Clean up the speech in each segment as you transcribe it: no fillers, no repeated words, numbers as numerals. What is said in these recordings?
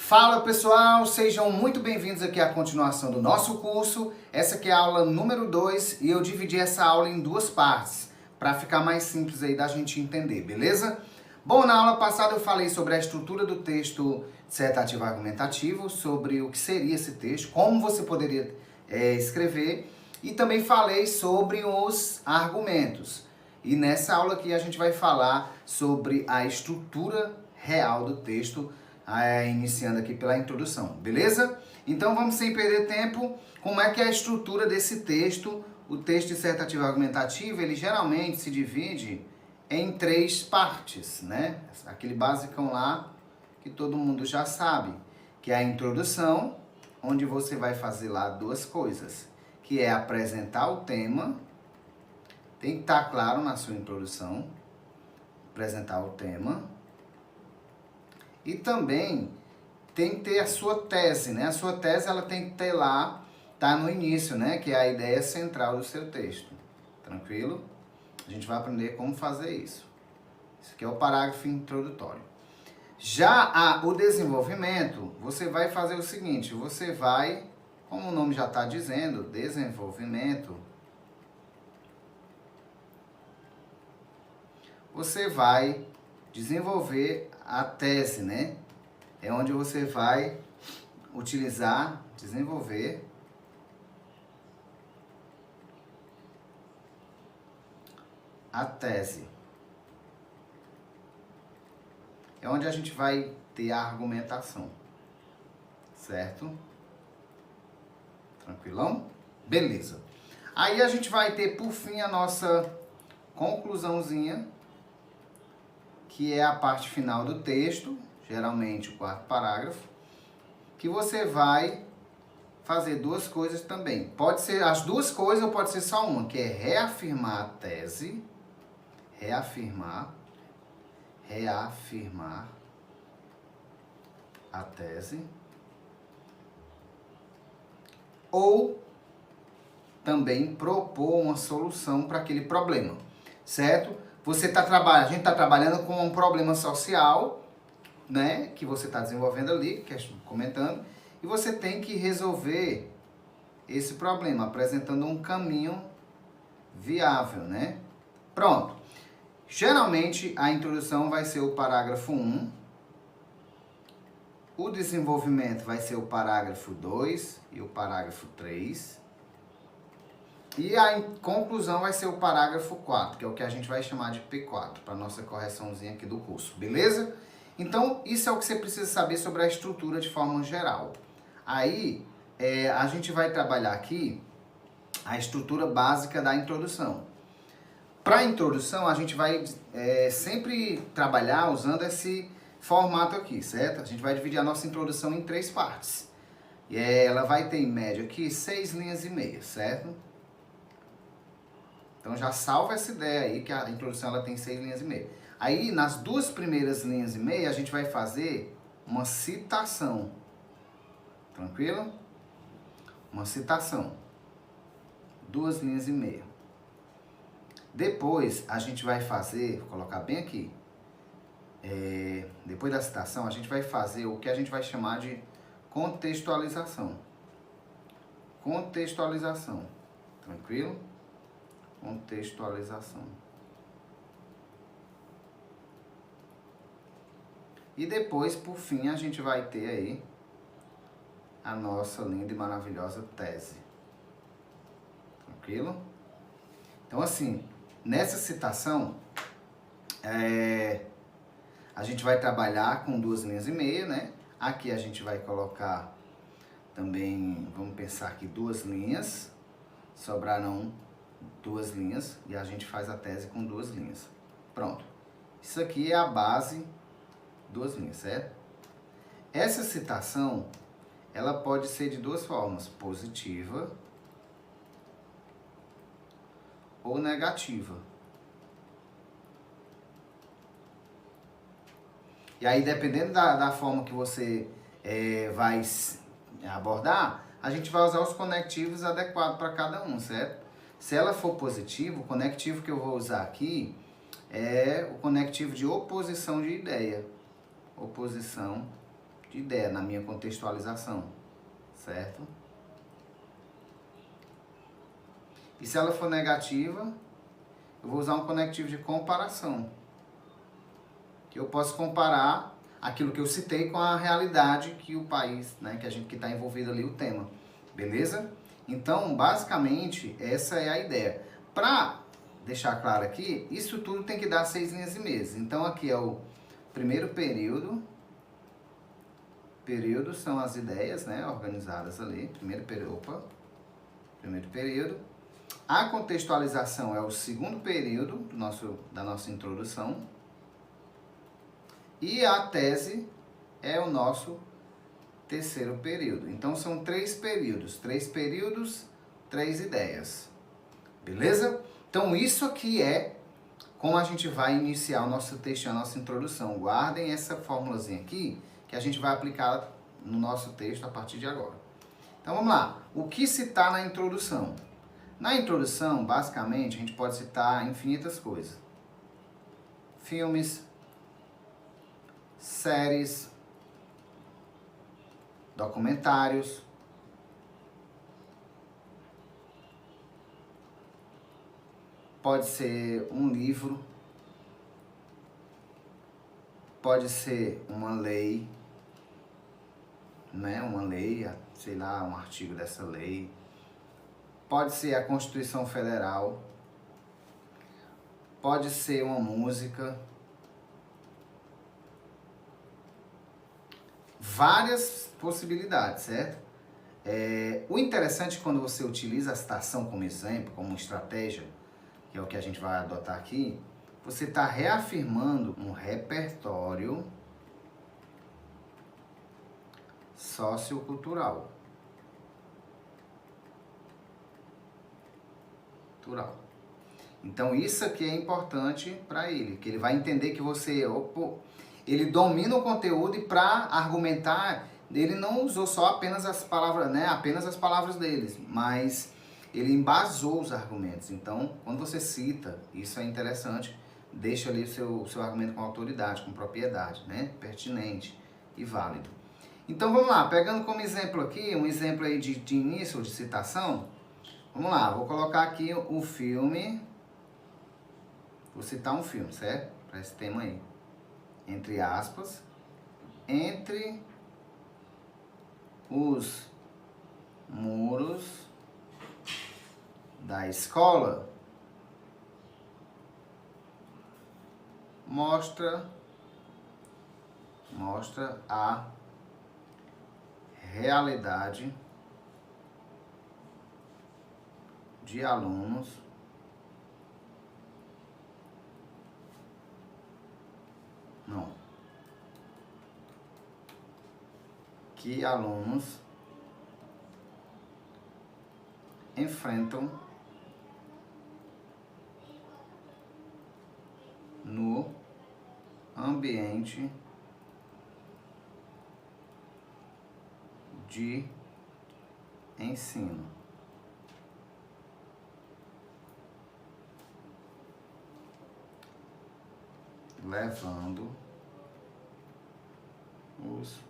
Fala pessoal, sejam muito bem-vindos aqui à continuação do nosso curso. Essa aqui é a aula número 2 e eu dividi essa aula em duas partes, para ficar mais simples aí da gente entender, beleza? Bom, na aula passada eu falei sobre a estrutura do texto dissertativo argumentativo, sobre o que seria esse texto, como você poderia escrever, e também falei sobre os argumentos. E nessa aula aqui a gente vai falar sobre a estrutura real do texto, iniciando aqui pela introdução, beleza? Então vamos sem perder tempo, como é que é a estrutura desse texto? O texto dissertativo argumentativo, ele geralmente se divide em 3 partes, né? Aquele basicão lá que todo mundo já sabe, que é a introdução, onde você vai fazer lá 2 coisas, que é apresentar o tema, tem que estar claro na sua introdução, apresentar o tema, e também tem que ter a sua tese, né? A sua tese ela tem que ter lá, tá no início, né? Que é a ideia central do seu texto. Tranquilo? A gente vai aprender como fazer isso. Isso aqui é o parágrafo introdutório. Já o desenvolvimento, você vai fazer o seguinte, você vai, como o nome já está dizendo, desenvolvimento, você vai desenvolver a tese, né? É onde você vai utilizar, desenvolver a tese. É onde a gente vai ter a argumentação, certo? Tranquilão? Beleza. Aí a gente vai ter, por fim, a nossa conclusãozinha, que é a parte final do texto, geralmente o 4º parágrafo, que você vai fazer 2 coisas também. Pode ser as 2 coisas ou pode ser só uma, que é reafirmar a tese, reafirmar a tese, ou também propor uma solução para aquele problema, certo? A gente está trabalhando com um problema social, né, que você está desenvolvendo ali, que estou comentando, e você tem que resolver esse problema, apresentando um caminho viável, né? Pronto. Geralmente, a introdução vai ser o parágrafo 1, o desenvolvimento vai ser o parágrafo 2 e o parágrafo 3, e a conclusão vai ser o parágrafo 4, que é o que a gente vai chamar de P4, para nossa correçãozinha aqui do curso, beleza? Então, isso é o que você precisa saber sobre a estrutura de forma geral. Aí, a gente vai trabalhar aqui a estrutura básica da introdução. Para a introdução, a gente vai sempre trabalhar usando esse formato aqui, certo? A gente vai dividir a nossa introdução em 3 partes. E ela vai ter, em média, aqui 6 linhas e meia, certo? Então, já salva essa ideia aí, que a introdução ela tem 6 linhas e meia. Aí, nas 2 primeiras linhas e meia, a gente vai fazer uma citação. Tranquilo? Uma citação. 2 linhas e meia. Depois, a gente vai fazer, vou colocar bem aqui, depois da citação, a gente vai fazer o que a gente vai chamar de contextualização. Contextualização. Tranquilo? Contextualização. E depois, por fim, a gente vai ter aí a nossa linda e maravilhosa tese. Tranquilo? Então, assim, nessa citação, a gente vai trabalhar com 2 linhas e meia, né? Aqui a gente vai colocar também, vamos pensar aqui, 2 linhas. Sobrarão 2 linhas e a gente faz a tese com 2 linhas. Pronto. Isso aqui é a base, 2 linhas, certo? Essa citação, ela pode ser de 2 formas, positiva ou negativa. E aí, dependendo da forma que você vai abordar, a gente vai usar os conectivos adequados para cada um, certo? Se ela for positiva, o conectivo que eu vou usar aqui é o conectivo de oposição de ideia. Oposição de ideia, na minha contextualização, certo? E se ela for negativa, eu vou usar um conectivo de comparação. Que eu posso comparar aquilo que eu citei com a realidade que o país, né, que está envolvido ali o tema. Beleza? Então, basicamente, essa é a ideia. Para deixar claro aqui, isso tudo tem que dar 6 linhas e meses. Então, aqui é o primeiro período. Período são as ideias, né, organizadas ali. Primeiro período. A contextualização é o segundo período da nossa introdução. E a tese é o nosso terceiro período. Então, são 3 períodos. 3 períodos, 3 ideias. Beleza? Então, isso aqui é como a gente vai iniciar o nosso texto, a nossa introdução. Guardem essa formulazinha aqui, que a gente vai aplicar no nosso texto a partir de agora. Então, vamos lá. O que citar na introdução? Na introdução, basicamente, a gente pode citar infinitas coisas. Filmes, séries, documentários, pode ser um livro, pode ser uma lei, né? Uma lei, sei lá, um artigo dessa lei. Pode ser a Constituição Federal, pode ser uma música, várias possibilidades, certo? O interessante quando você utiliza a citação como exemplo, como estratégia, que é o que a gente vai adotar aqui, você está reafirmando um repertório sociocultural. Então isso aqui é importante para ele, que ele vai entender que você, ele domina o conteúdo e para argumentar, ele não usou só apenas as palavras, né, apenas as palavras deles, mas ele embasou os argumentos. Então, quando você cita, isso é interessante, deixa ali o seu argumento com autoridade, com propriedade, né, pertinente e válido. Então vamos lá, pegando como exemplo aqui, um exemplo aí de início, de citação. Vamos lá, vou colocar aqui o filme, vou citar um filme, certo? Para esse tema aí. Entre aspas, entre os muros da escola, mostra a realidade de alunos que alunos enfrentam no ambiente de ensino. Levando os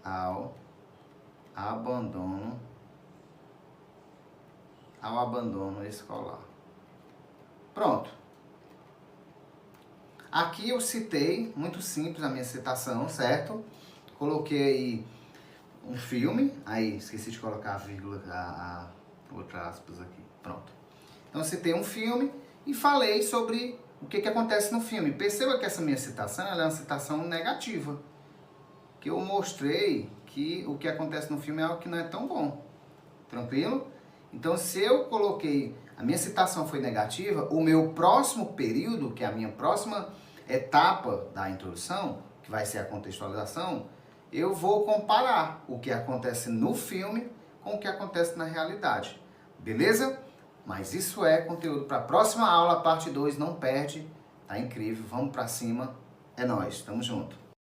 ao abandono escolar. Pronto. Aqui eu citei, muito simples a minha citação, certo? Coloquei aí um filme, aí esqueci de colocar a vírgula, a outra aspas aqui. Pronto. Então eu citei um filme e falei sobre o que acontece no filme. Perceba que essa minha citação ela é uma citação negativa. Que eu mostrei que o que acontece no filme é algo que não é tão bom. Tranquilo? Então, se eu coloquei, a minha citação foi negativa, o meu próximo período, que é a minha próxima etapa da introdução, que vai ser a contextualização, eu vou comparar o que acontece no filme com o que acontece na realidade. Beleza? Mas isso é conteúdo para a próxima aula, parte 2, não perde. Tá incrível, vamos para cima. É nóis, tamo junto.